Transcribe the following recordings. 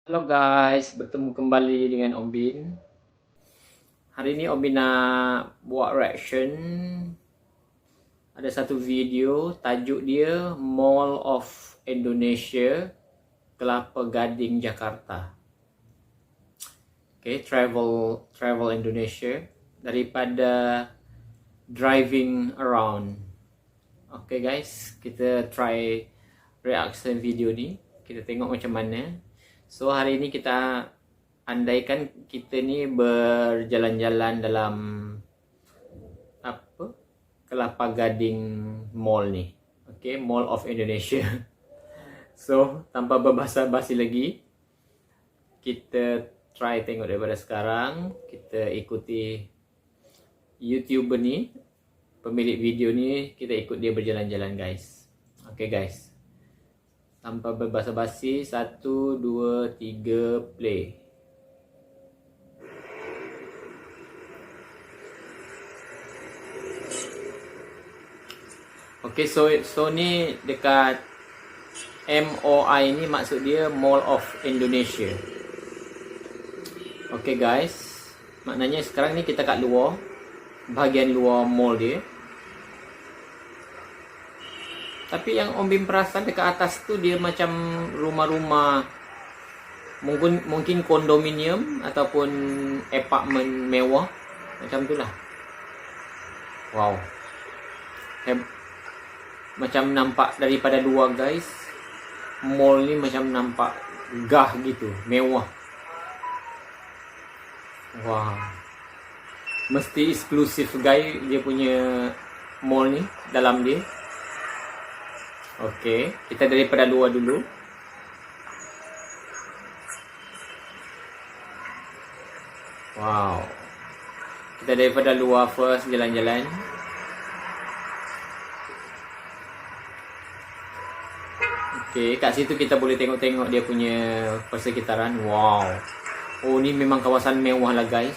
Halo guys, bertemu kembali dengan Om Bin. Hari ini Om Bin nak buat reaction. Ada satu video, tajuk dia Mall of Indonesia, Kelapa Gading, Jakarta. Okay, travel Indonesia daripada driving around. Okay guys, kita try reaction video ni. Kita tengok macam mana. So hari ini kita andaikan kita ni berjalan-jalan dalam apa? Kelapa Gading Mall ni. Okay, Mall of Indonesia. So tanpa berbasa-basi lagi, kita try tengok daripada sekarang. Kita ikuti YouTuber ni, pemilik video ni, kita ikut dia berjalan-jalan guys. Okay guys, tanpa berbasa-basi, 1, 2, 3, play. Okay, so ni dekat MOI ni maksud dia Mall of Indonesia. Okay guys, maknanya sekarang ni kita kat luar, bahagian luar mall dia. Tapi yang Om Bin perasan dekat atas tu dia macam rumah-rumah, mungkin kondominium ataupun apartment mewah, macam tu lah. Wow, macam nampak daripada luar guys, mall ni macam nampak gah gitu, mewah. Wow, mesti eksklusif guys dia punya mall ni, dalam dia. Okey, kita daripada luar dulu. Wow, kita daripada luar first, jalan-jalan. Okey, kat situ kita boleh tengok-tengok dia punya persekitaran. Wow, oh ni memang kawasan mewah lah guys.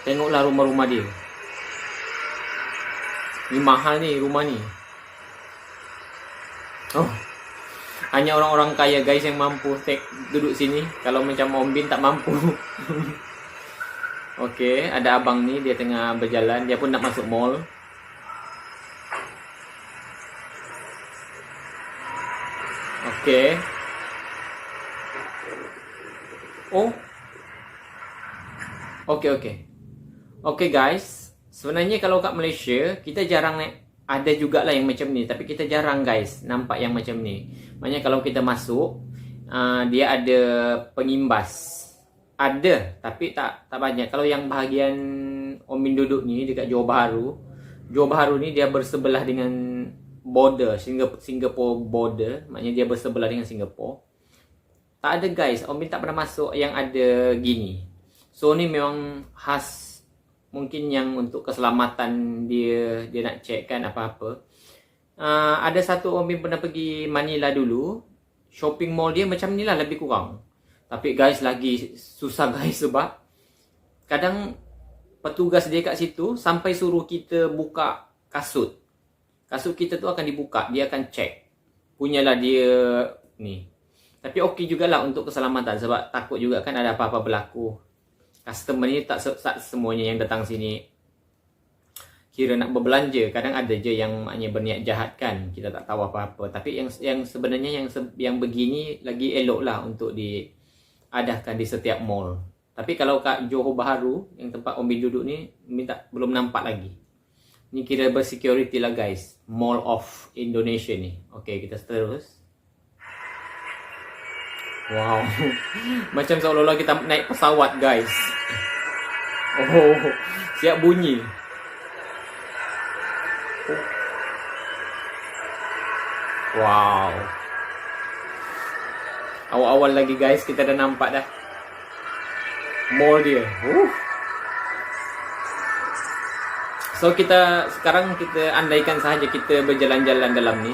Tengoklah rumah-rumah dia. Ni mahal ni rumah ni. Oh, hanya orang-orang kaya guys yang mampu duduk sini. Kalau macam Om Bin tak mampu. Okey, ada abang ni, dia tengah berjalan, dia pun nak masuk mall. Okey. Oh. Okey guys, sebenarnya kalau kat Malaysia kita jarang naik. Ada jugalah yang macam ni, tapi kita jarang guys nampak yang macam ni. Maknanya kalau kita masuk, dia ada pengimbas. Ada, tapi tak banyak. Kalau yang bahagian Om Bin duduk ni dekat Johor Bahru ni dia bersebelah dengan border, Singapore border. Maknanya dia bersebelah dengan Singapore. Tak ada guys, Om Bin tak pernah masuk yang ada gini. So ni memang khas. Mungkin yang untuk keselamatan dia nak check kan apa-apa. Ada satu Om Bin pernah pergi Manila dulu. Shopping mall dia macam ni lah lebih kurang. Tapi guys lagi susah guys sebab kadang petugas dia kat situ sampai suruh kita buka kasut. Kasut kita tu akan dibuka, dia akan check. Punyalah dia ni. Tapi okey jugalah untuk keselamatan sebab takut juga kan ada apa-apa berlaku. Customer ni tak semuanya yang datang sini kira nak berbelanja. Kadang ada je yang maknanya berniat jahat kan. Kita tak tahu apa-apa. Tapi yang sebenarnya yang begini lagi elok lah untuk diadakan di setiap mall. Tapi kalau kat Johor Bahru, yang tempat Om Bin duduk ni, belum nampak lagi. Ni kira bersecurity lah guys. Mall of Indonesia ni. Okay, kita terus. Wow, macam seolah-olah kita naik pesawat guys. Oh, siap bunyi. Wow, awal-awal lagi guys kita dah nampak dah mall dia. So sekarang kita andaikan sahaja kita berjalan-jalan dalam ni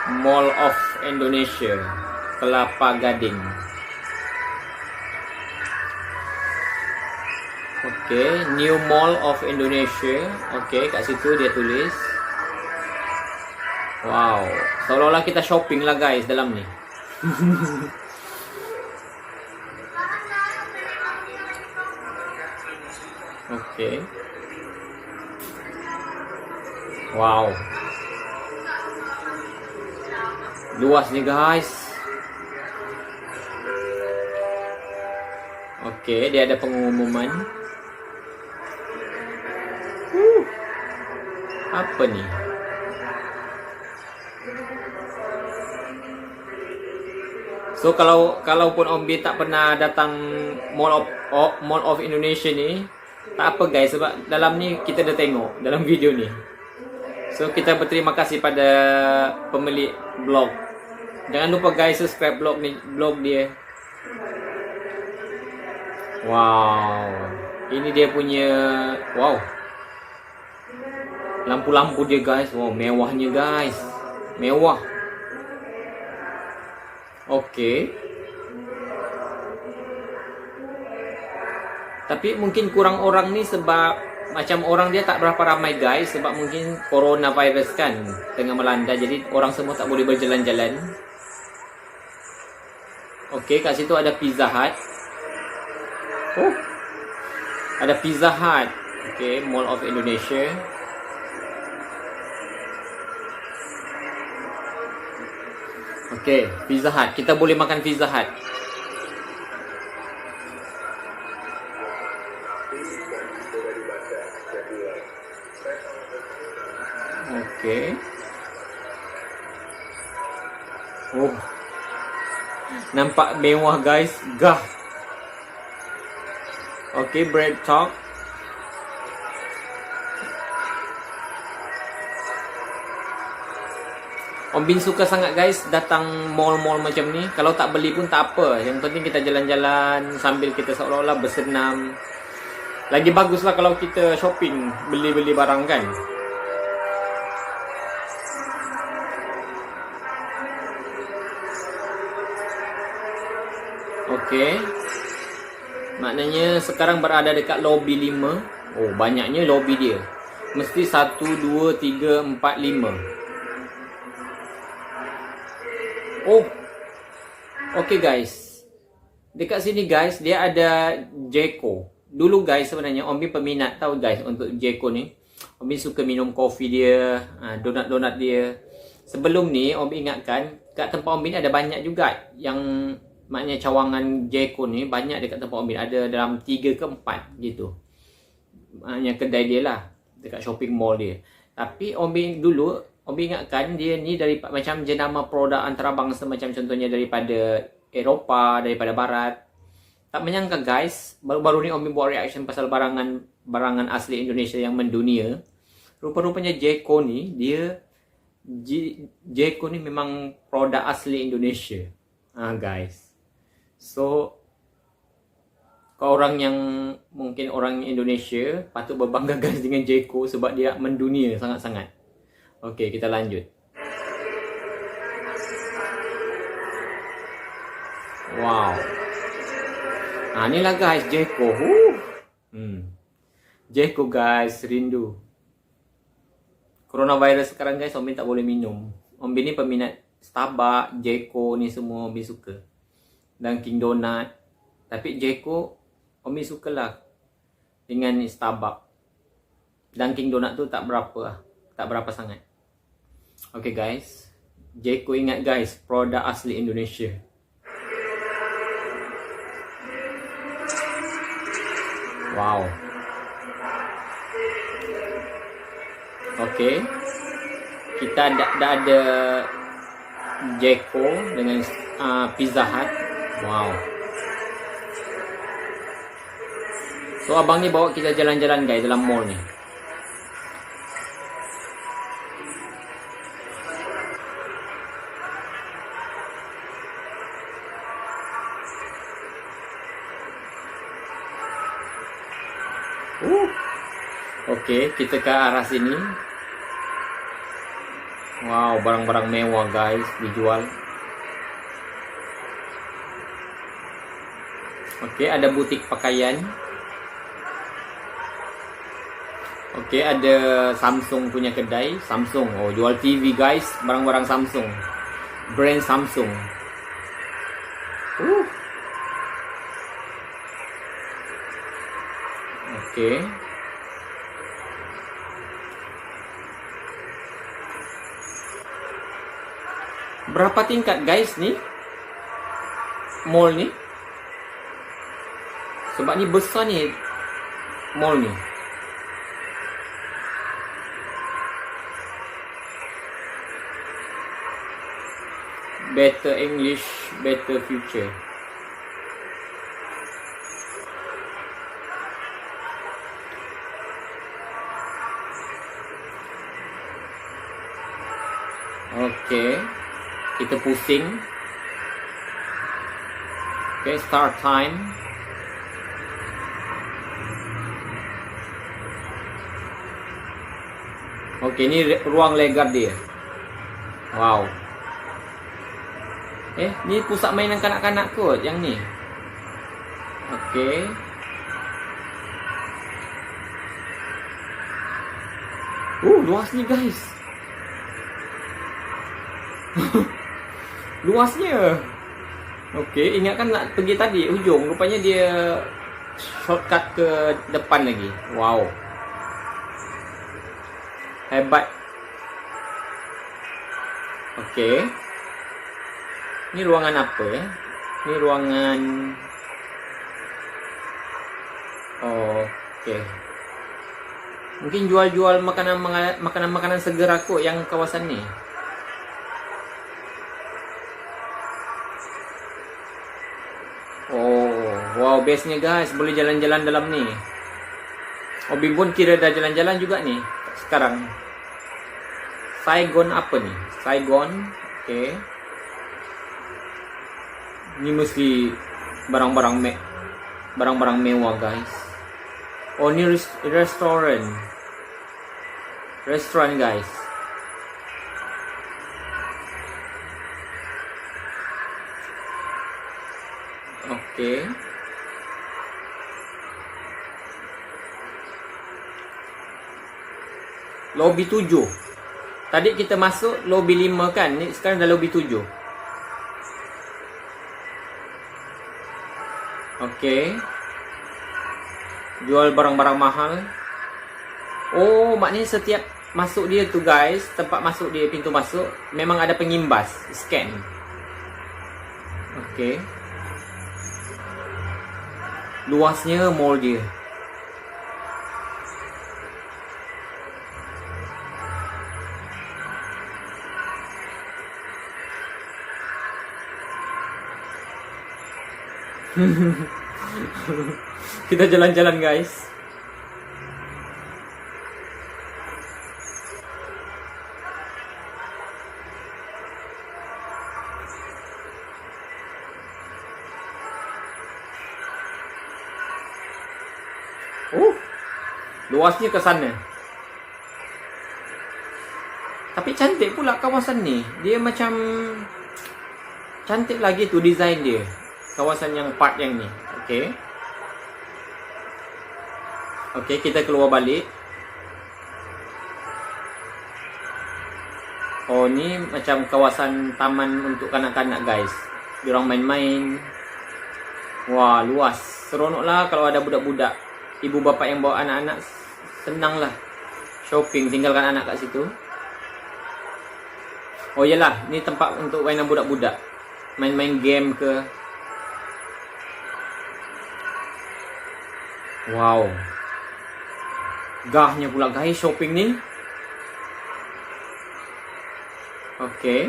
Mall of Indonesia, Kelapa Gading. Okay, New Mall of Indonesia. Okay, kat situ dia tulis. Wow, seolah-olah kita shopping lah guys dalam ni. Okey. Wow. Luas ni guys. Okey, dia ada pengumuman. Apa ni? So kalaupun Om B tak pernah datang Mall of Indonesia ni, tak apa guys, sebab dalam ni kita dah tengok dalam video ni. So kita berterima kasih pada pemilik blog. Jangan lupa guys subscribe blog dia. Wow. Ini dia punya lampu-lampu dia guys. Wow, mewahnya guys. Mewah. Okey. Tapi mungkin kurang orang ni sebab macam orang dia tak berapa ramai guys, sebab mungkin coronavirus kan tengah melanda, jadi orang semua tak boleh berjalan-jalan. Okey, kat situ ada Pizza Hut. Oh. Ada Pizza Hut. Okey, Mall of Indonesia. Okey, Pizza Hut. Kita boleh makan Pizza Hut. Okey. Oh. Nampak mewah guys. Gah. Okey, Bread Talk. Om Bin suka sangat guys datang mall-mall macam ni. Kalau tak beli pun tak apa. Yang penting kita jalan-jalan sambil kita seolah-olah bersenam. Lagi baguslah kalau kita shopping, beli-beli barang kan. Okey. Maknanya sekarang berada dekat lobby 5. Oh, banyaknya lobby dia. Mesti 1, 2, 3, 4, 5. Oh. Okey guys. Dekat sini guys, dia ada Jeko. Dulu guys sebenarnya Om Bin peminat tahu guys untuk Jeko ni. Om Bin suka minum kopi dia, donat-donat dia. Sebelum ni Om Bin ingatkan kat tempat Om Bin ada banyak juga yang maknanya cawangan Jeko ni banyak dekat tempat Om Bin. Ada dalam 3 ke 4 gitu. Maknanya kedai dia lah dekat shopping mall dia. Tapi Om Bin dulu Om Bin ingatkan dia ni dari macam jenama produk antarabangsa, macam contohnya daripada Eropah, daripada Barat. Tak menyangka guys, baru-baru ni Om Bin buat reaction pasal barangan asli Indonesia yang mendunia. Rupa-rupanya Jeko ni, Jeko ni memang produk asli Indonesia. Guys. So, kau orang yang mungkin orang Indonesia patut berbangga guys dengan Jeko sebab dia mendunia sangat-sangat. Okey, kita lanjut. Wow. Inilah guys Jeko. Jeko guys, rindu. Coronavirus sekarang guys, Om Bin tak boleh minum. Om Bin ni peminat Starbucks, Jeko ni semua Om Bin suka. Dunkin Donut. Tapi Jeko Om Bin sukalah dengan Starbucks. Dunkin Donut tu tak berapa sangat. Okay guys, Jeko ingat guys, produk asli Indonesia. Wow. Okay, kita dah ada Jeko dengan Pizza Hut. Wow. So abang ni bawa kita jalan-jalan guys dalam mall ni. Okey, kita ke arah sini. Wow, barang-barang mewah guys dijual. Okey, ada butik pakaian. Okey, ada Samsung punya kedai. Samsung, oh jual TV guys, barang-barang Samsung. Brand Samsung. Okey. Berapa tingkat guys ni? Mall ni. Sebab ni besar ni mall ni. Better English, better future. Okay, kita pusing. Okay, start time. Okay, ni ruang legar dia. Wow. Ni pusat mainan kanak-kanak kot yang ni. Okay. Luas ni guys. Luasnya. Okay, ingatkan nak pergi tadi hujung, rupanya dia shortcut ke depan lagi. Wow. Hebat. Okay. Ni ruangan apa ya? Ni ruangan. Okay. Mungkin jual-jual makanan segera kot yang kawasan ni. Wow, bestnya guys, boleh jalan-jalan dalam ni. Bimbun kira dah jalan-jalan juga ni sekarang. Saigon apa ni? Saigon. Okay. Ni mesti barang-barang mewah guys. Ni restoran guys. Okay. Lobby 7. Tadi kita masuk lobby 5 kan? Ni sekarang dah lobby 7. Okay. Jual barang-barang mahal. Maknanya setiap masuk dia tu guys, tempat masuk dia, pintu masuk, memang ada pengimbas, scan. Okay. Luasnya mall dia. Kita jalan-jalan guys. Luasnya ke sana. Tapi cantik pula kawasan ni. Dia macam cantik lagi tu design dia. Kawasan yang part yang ni. Okay. Okay, kita keluar balik. Ni macam kawasan taman untuk kanak-kanak guys. Diorang main-main. Wah, luas. Seronok lah kalau ada budak-budak. Ibu bapa yang bawa anak-anak, senang lah shopping, tinggalkan anak kat situ. Yelah, ni tempat untuk mainan budak-budak. Main-main game ke. Wow. Gahnya pula guys shopping ni. Okay.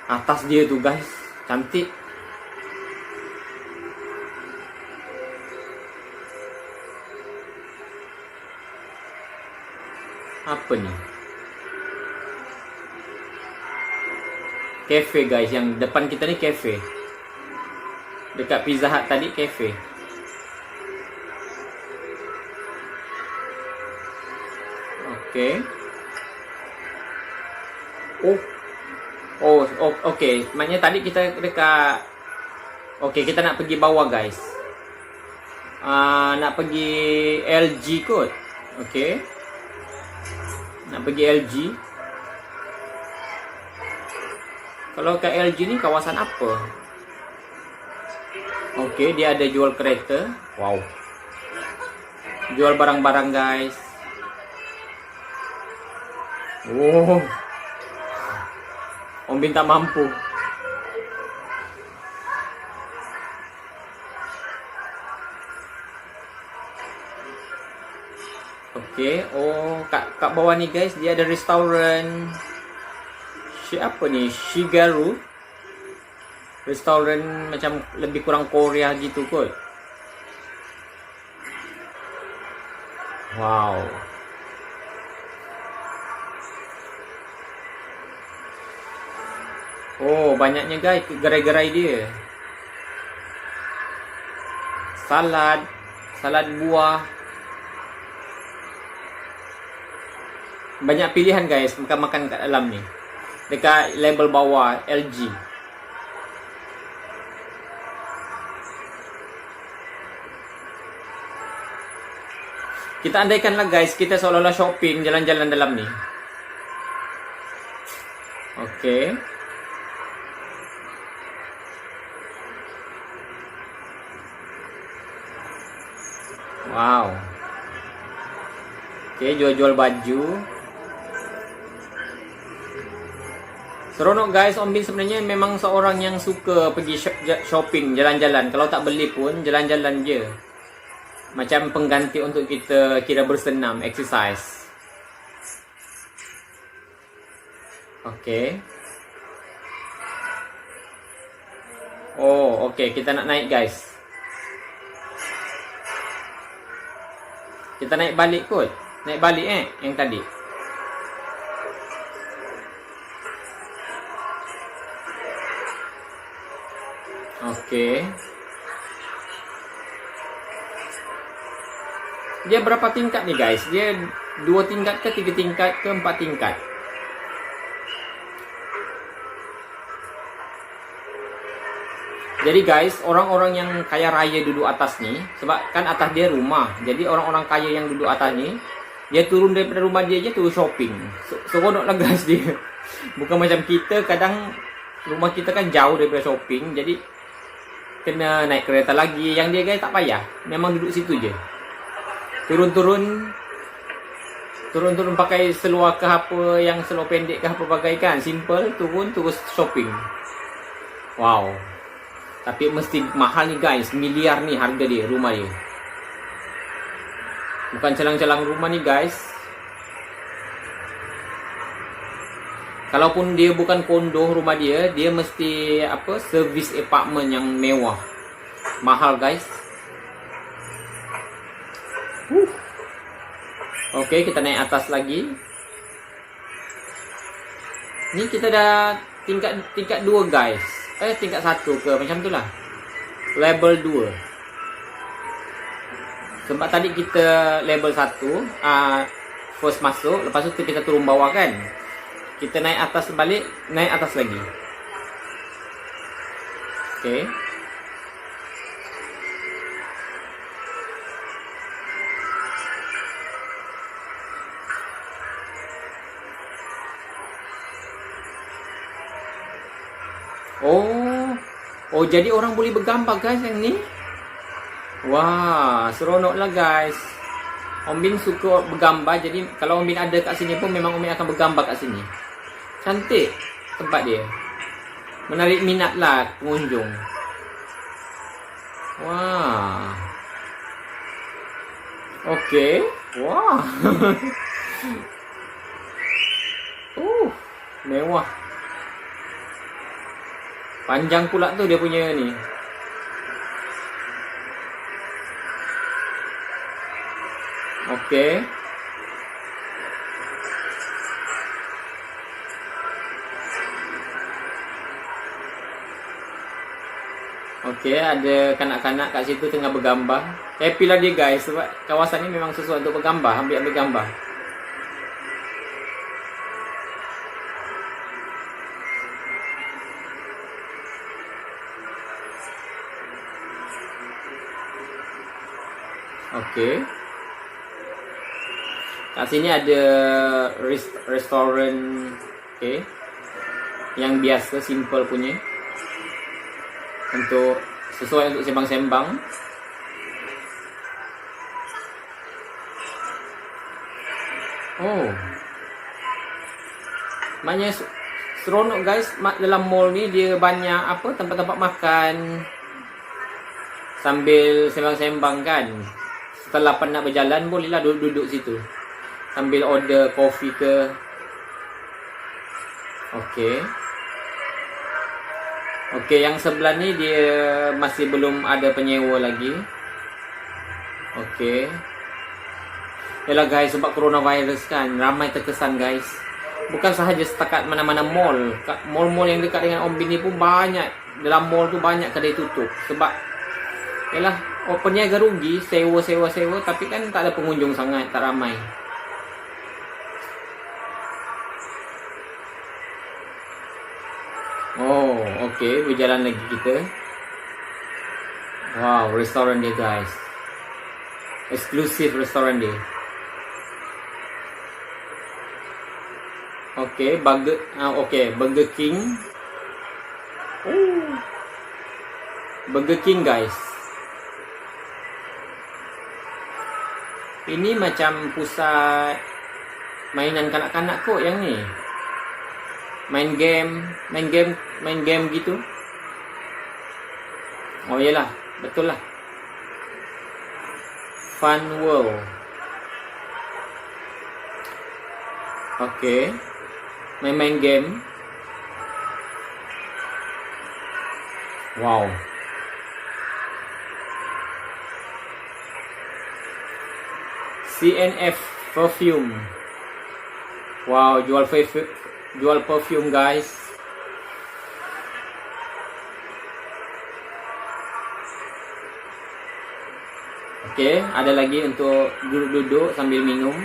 Atas dia tu guys, cantik. Apa ni? Cafe guys, yang depan kita ni cafe. Dekat Pizza Hut tadi cafe. Okay. Okay. Maknanya tadi kita dekat. Okay, kita nak pergi bawah guys. Nak pergi LG kot. Okay. Nak pergi LG. Kalau kat LG ni kawasan apa? Okey, dia ada jual kereta. Wow. Jual barang-barang guys. Oh. Om Bin tak mampu. Okey, oh kat bawah ni guys, dia ada restoran. Apa ni? Shigaru. Restoran macam lebih kurang Korea gitu kot. Wow. Oh, banyaknya guys gerai-gerai dia. Salad buah. Banyak pilihan guys makan-makan kat dalam ni. Dekat label bawah LG. Kita andaikanlah guys, kita seolah-olah shopping jalan-jalan dalam ni. Okey. Wow. Okey, jual-jual baju. Seronok guys, Om Bin sebenarnya memang seorang yang suka pergi shopping, jalan-jalan. Kalau tak beli pun, jalan-jalan je. Macam pengganti untuk kita kira bersenam, exercise. Okey. Oh, okey. Kita nak naik guys. Kita naik balik kot. Naik balik yang tadi. Okey. Dia berapa tingkat ni guys? Dia 2 tingkat ke 3 tingkat ke 4 tingkat? Jadi guys, orang-orang yang kaya raya duduk atas ni, sebab kan atas dia rumah. Jadi orang-orang kaya yang duduk atas ni, dia turun daripada rumah dia je turun shopping. Seronok lah guys dia. Bukan macam kita, kadang rumah kita kan jauh daripada shopping. Jadi kena naik kereta lagi. Yang dia guys tak payah, memang duduk situ je. Turun-turun pakai seluar ke apa, yang seluar pendek ke apa bagaikan. Simple, turun terus shopping. Wow. Tapi mesti mahal ni guys. Miliar ni harga dia, rumah dia. Bukan celang-celang rumah ni guys. Kalaupun dia bukan kondo rumah dia, dia mesti apa, service apartment yang mewah. Mahal guys. Okey, kita naik atas lagi. Ni kita dah tingkat 2 guys. Tingkat 1 ke macam tu lah. Level 2. Sebab tadi kita level 1, first masuk, lepas tu kita turun bawah kan. Kita naik atas balik, naik atas lagi. Okey. Oh, jadi orang boleh bergambar guys yang ni. Wah, seronok lah guys. Om Bin suka bergambar, jadi kalau Om Bin ada kat sini pun memang Om Bin akan bergambar kat sini. Cantik tempat dia. Menarik minat lah pengunjung. Wah. Okey. Wah. Mewah. Panjang pula tu dia punya ni. Okey. Okey, ada kanak-kanak kat situ tengah bergambar. Happy lah dia guys, sebab kawasan ni memang sesuai untuk bergambar, ambil gambar. Okey. Kat sini ada restoran. Okey. Yang biasa, simple punya. Untuk sesuai untuk sembang-sembang. Oh. Maknanya seronok guys. Dalam mall ni dia banyak apa, tempat-tempat makan sambil sembang-sembang kan. Setelah penat berjalan, bolehlah duduk-duduk situ sambil order kopi ke. Okey. Okey, yang sebelah ni dia masih belum ada penyewa lagi. Okey. Yalah guys, sebab coronavirus kan, ramai terkesan guys. Bukan sahaja setakat mana-mana mall. Mall-mall yang dekat dengan Ombi ni pun banyak. Dalam mall tu banyak kedai tutup. Sebab yalah, peniaga rugi, sewa. Tapi kan tak ada pengunjung sangat, tak ramai. Oh, okey, berjalan lagi kita. Wow, restoran dia guys. Eksklusif restoran dia. Okey, Burger King. Oh. Burger King guys. Ini macam pusat mainan kanak-kanak kot yang ni. Main game gitu. Oh iyalah, betul lah. Fun World. Okey. Main game. Wow. CNF perfume. Wow, jual perfume guys. Okey, ada lagi untuk duduk-duduk sambil minum.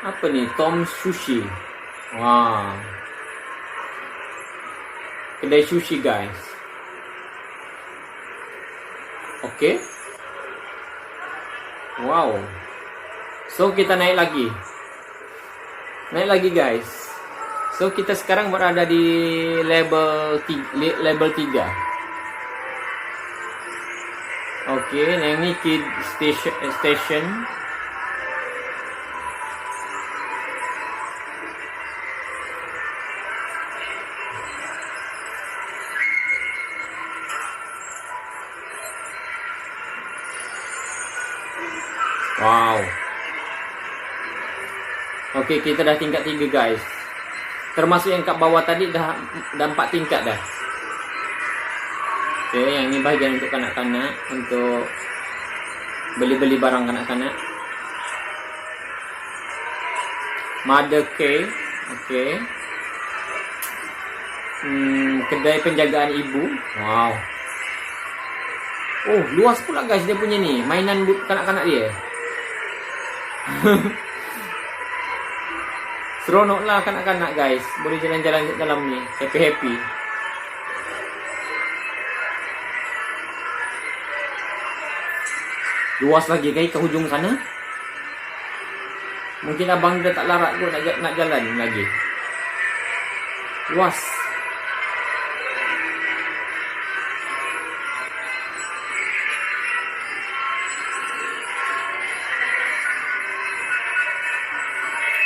Apa ni? Tom Sushi. Wah. Kedai sushi guys. Okey. Wow. So kita naik lagi. Naik lagi guys. So kita sekarang berada di level 3. Okey, yang ni kid station. Wow. Okey, kita dah tingkat 3 guys. Termasuk yang kat bawah tadi dah 4 tingkat dah. Okey, yang ni bahagian untuk kanak-kanak, untuk beli-beli barang kanak-kanak. Mother K. Okey. Kedai penjagaan ibu. Wow. Oh, luas pula guys dia punya ni. Mainan kanak-kanak dia. Seronok lah kanak-kanak guys. Boleh jalan-jalan kat dalam ni. Happy-happy. Luas lagi guys ke hujung sana. Mungkin abang dah tak larat kot nak jalan lagi. Luas.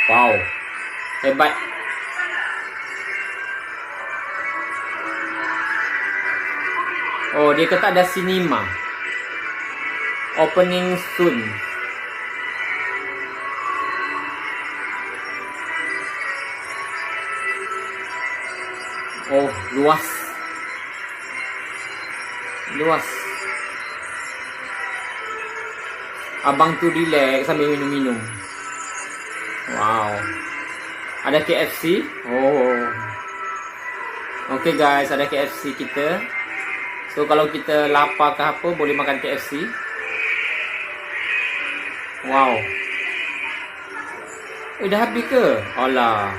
Wow. Hebat. Oh, dia kata ada cinema. Opening soon. Oh, luas. Luas. Abang tu relax sambil minum-minum. Wow. Ada KFC. Oh. Okay guys, ada KFC kita. So kalau kita lapar ke apa, boleh makan KFC. Wow. Dah habis ke? Alah.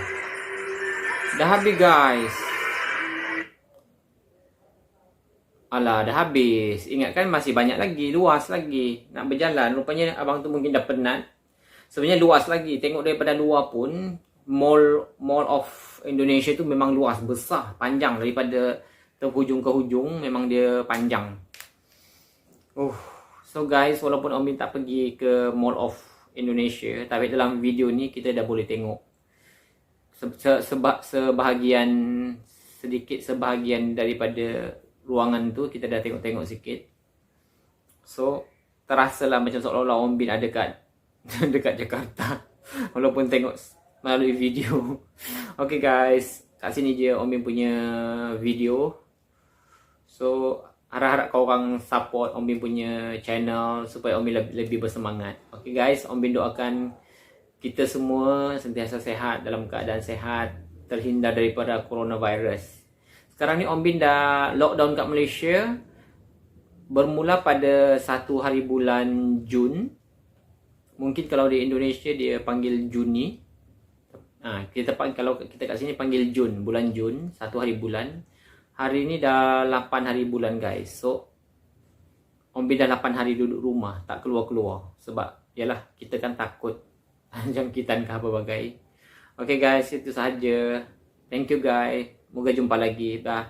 Dah habis guys. Alah, dah habis. Ingatkan masih banyak lagi, luas lagi nak berjalan. Rupanya abang tu mungkin dah penat. Sebenarnya luas lagi. Tengok daripada luar pun mall of Indonesia tu memang luas, besar, panjang daripada terhujung ke hujung, memang dia panjang. So guys, walaupun Om Bin tak pergi ke Mall of Indonesia, tapi dalam video ni kita dah boleh tengok sebahagian daripada ruangan tu kita dah tengok sikit. So terasalah macam seolah-olah Om Bin ada dekat Jakarta walaupun tengok melalui video. Okay guys, kat sini je Om Bin punya video. So harap-harap kau orang support Om Bin punya channel supaya Om Bin lebih bersemangat. Okay guys, Om Bin doakan kita semua sentiasa sehat, dalam keadaan sehat, terhindar daripada coronavirus. Sekarang ni Om Bin dah lockdown kat Malaysia bermula pada 1 hari bulan Jun. Mungkin kalau di Indonesia dia panggil Juni. Kalau kita kat sini panggil Jun, bulan Jun, 1 hari bulan. Hari ni dah 8 hari bulan guys. So Om Bin dah 8 hari duduk rumah, tak keluar-keluar. Sebab yalah, kita kan takut jangkitan ke apa bagai. Okay guys, itu sahaja. Thank you guys. Moga jumpa lagi. Dah.